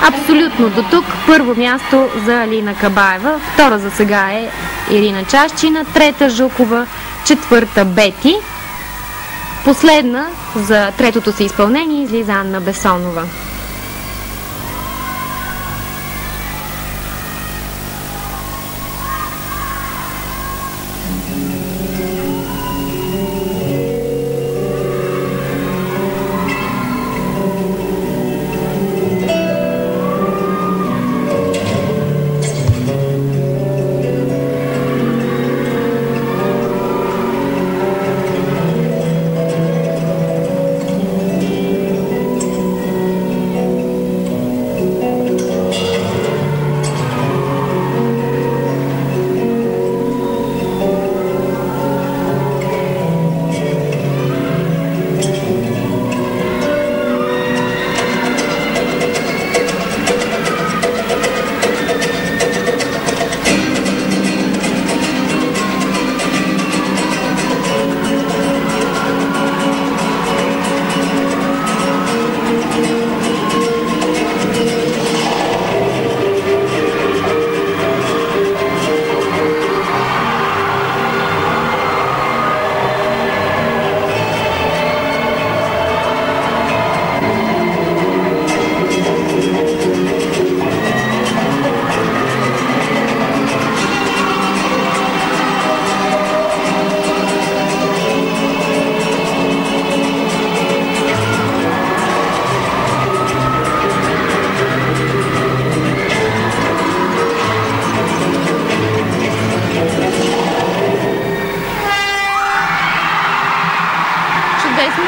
Абсолютно до тук първо място за Алина Кабаева, втора за сега е Ирина Чашчина, трета Жукова, четвърта Бети. Последна за третото си изпълнение излиза Анна Бесонова.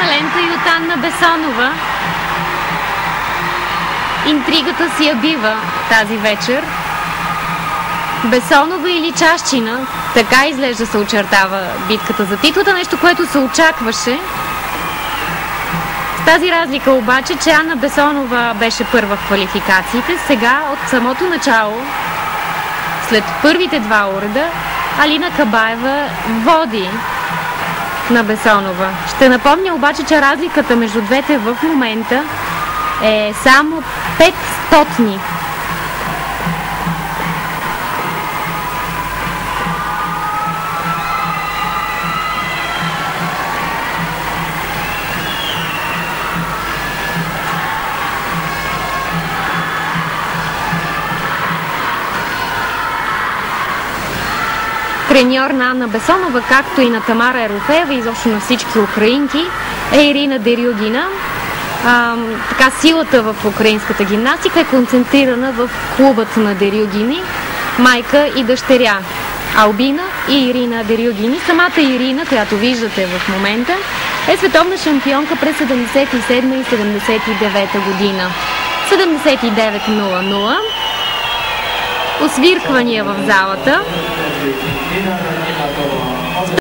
Лента и от Анна Бесонова. Интригата си я бива тази вечер. Бесонова или Чашчина, така изглежда се очертава битката за титлата, нещо, което се очакваше. С тази разлика обаче, че Анна Бесонова беше първа в квалификациите. Сега от самото начало, след първите два уреда, Алина Кабаева води на Бесонова. Ще напомня обаче, че разликата между двете в момента е само 500. Треньор на Анна Бесонова, както и на Тамара Ерофеева, изобщо на всички украинки, е Ирина Дерюгина. Така, силата в украинската гимнастика е концентрирана в клубът на Дерюгини, майка и дъщеря Албина и Ирина Дерюгини. Самата Ирина, която виждате в момента, е световна шампионка през 77 и 79 година. 79:00. Освирквания в залата.